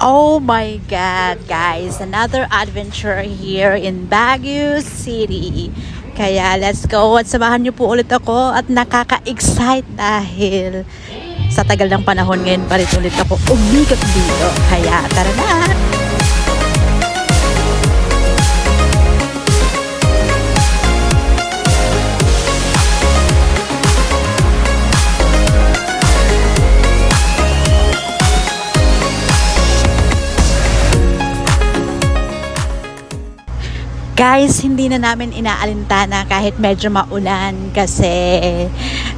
Oh my God, guys! Another adventure here in Baguio City. Kaya let's go at samahan niyo po ulit ako at nakaka-excite dahil sa tagal ng panahon ngayon pa rin ulit ako umikot dito. Kaya tara na! Guys, hindi na namin inaalintana kahit medyo maulan kasi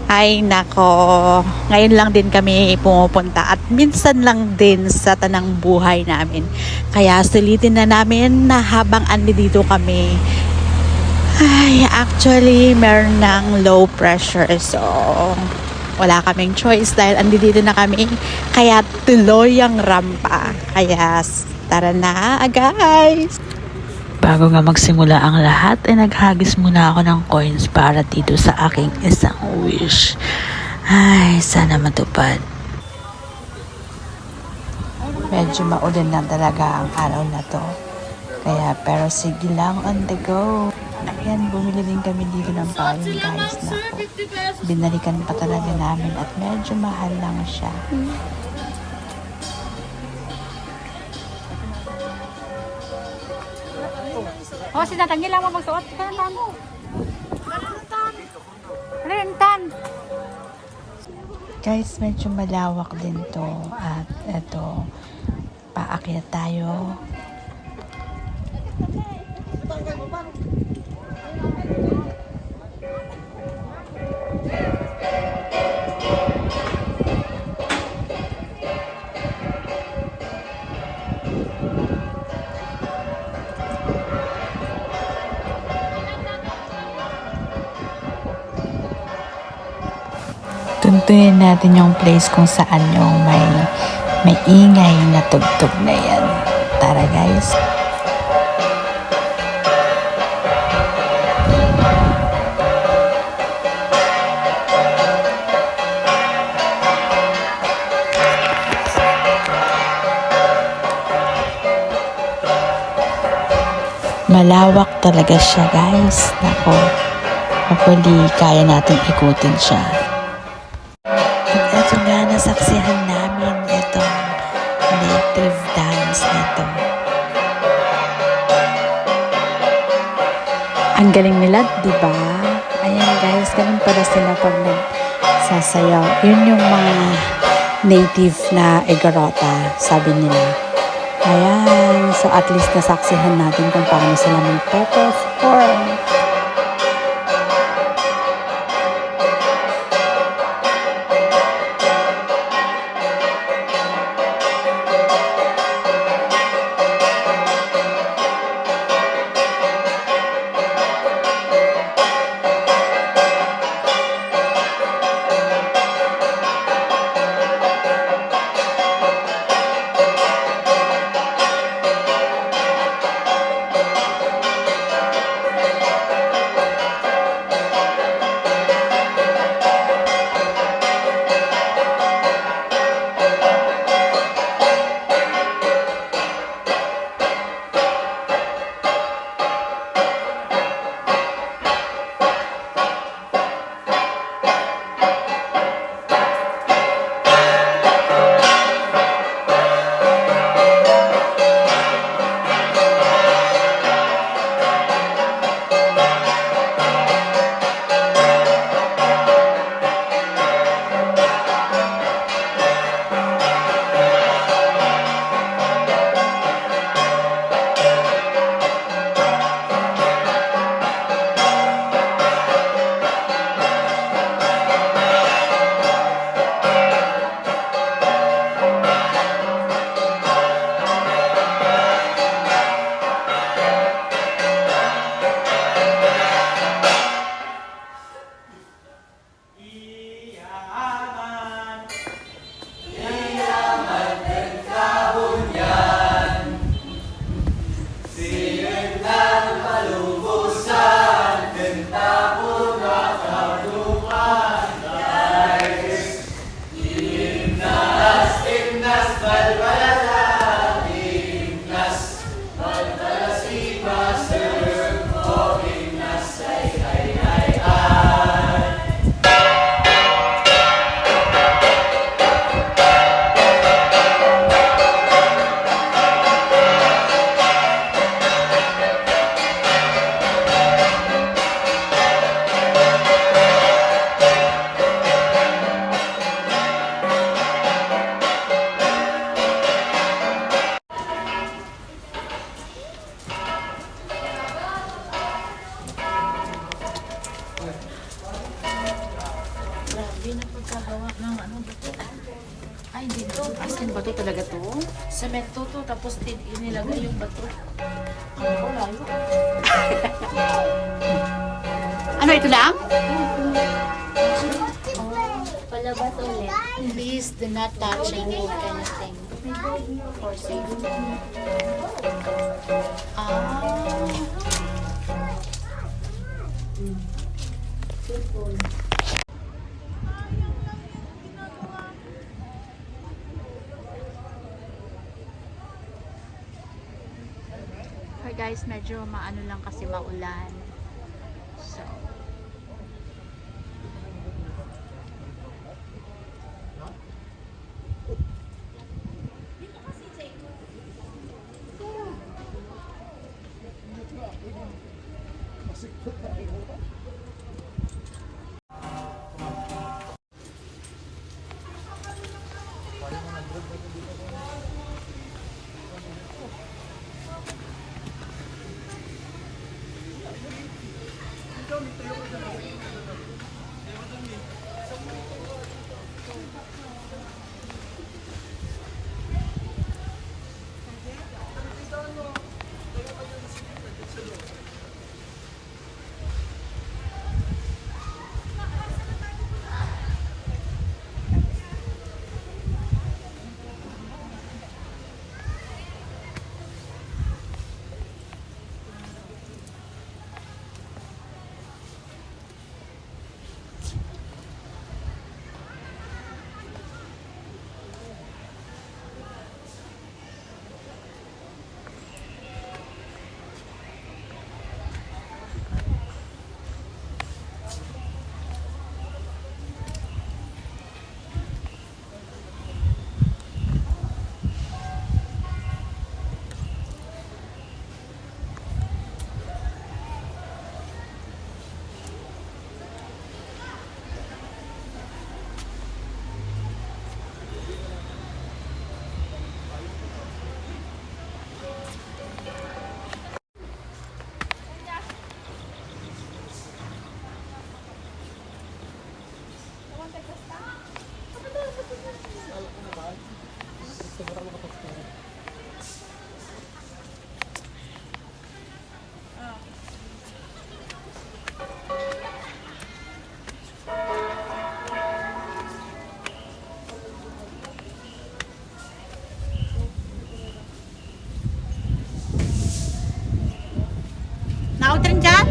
ay nako, ngayon lang din kami pumupunta at minsan lang din sa tanang buhay namin. Kaya sulitin na namin na habang andi dito kami. Ay, actually, meron ng low pressure. So, wala kaming choice dahil andi dito na kami. Kaya tuloy ang rampa. Kaya tara na, guys! Bago nga magsimula ang lahat, ay naghagis muna ako ng coins para dito sa aking isang wish. Ay, sana matupad. Medyo maulan na talaga ang araw na to. Kaya, pero sige lang, on the go. Ayan, bumili din kami dito ng payong, guys. Naku, binalikan pa talaga namin at medyo mahal lang siya. Oh, si Nathan, lang mo magsuot. Kaya mo. Rentan. Guys, medyo malawak din to. At eto, paakyat tayo. Tuntunin natin yung place kung saan yung may ingay na tugtog na yan. Tara, guys. Malawak talaga siya, guys. Nako, hopefully kaya natin ikutin siya. Ito nga, nasaksihan namin itong native dance na to. Ang galing nila, di ba? Ayan, guys, ganun pala sila pag nagsasayaw. Yun yung mga native na Igorota, sabi nila. Ayan, so at least nasaksihan natin kung paano sila mag-perform. Semento to, tapos inilagay yung bato. Ano, ito lang? Palabas ulit. Please do not touch and move anything. For safety. Hi guys, medyo maano lang kasi maulan. So, naot rin dyan?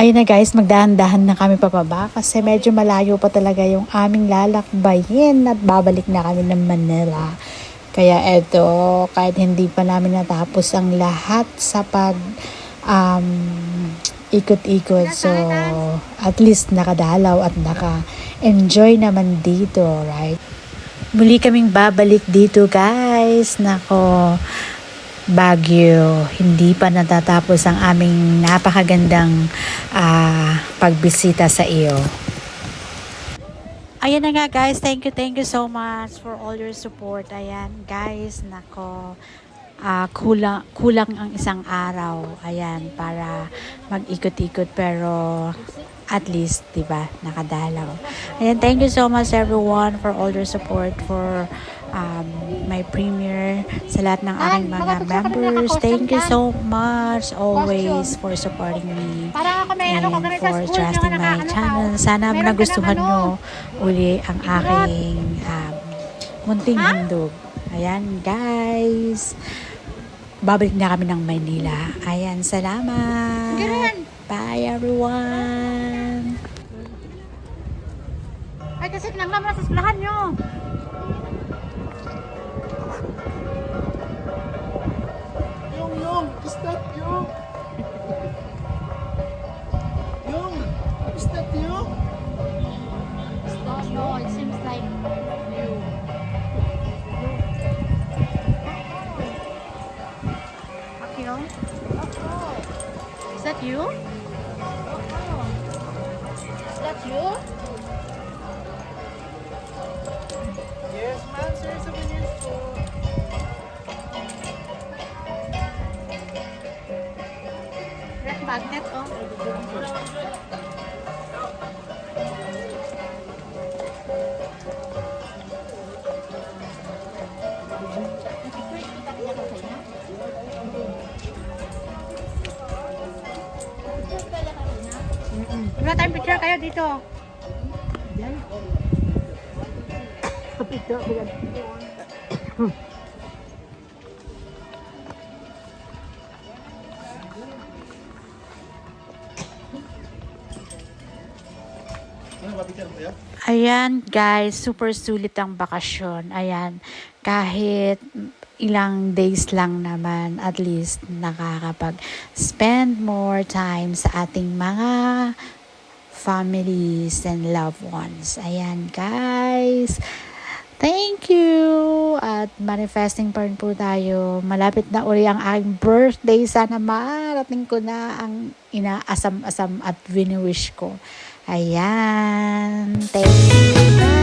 Ayun na guys, magdahan-dahan na kami pababa kasi medyo malayo pa talaga yung aming lalakbayin at babalik na kami ng Manila. Kaya eto, kahit hindi pa namin natapos ang lahat sa ikot-ikot. So, at least nakadalaw at naka-enjoy naman dito, right? Muli kaming babalik dito guys. Nako, Baguio, hindi pa natatapos ang aming napakagandang pagbisita sa iyo. Ayan na nga guys, thank you so much for all your support. Ayan guys, nako, kulang ang isang araw, ayan, para mag-ikot-ikot, pero at least, diba, nakadalaw. Ayan, thank you so much everyone for all your support for my premiere, sa lahat ng aking mga members. Thank you so much always for supporting me and for trusting my channel. Sana nagustuhan nyo uli ang aking munting handog. Ayan guys, babalik na kami ng Maynila. Ayan, salamat. Bye everyone. Ay, kasi pinanglaman na sa esplahan nyo. Yung, is that you? Yung, is that you? No, it seems like you. Akio? Is that you? Is that you? Yes, ma'am, sir, souvenirs po. Red magnet, oh. Wala tayong picture kayo dito. Ano, mapicture mo kayo? Ayan guys, super sulit ang bakasyon. Ayan, kahit ilang days lang naman, at least nakakapag-spend more time sa ating mga families and loved ones. Ayan guys, thank you! At manifesting pa rin po tayo. Malapit na uli ang aking birthday. Sana marating ko na ang inaasam-asam at wini-wish ko. Ayan. Thank you. Bye.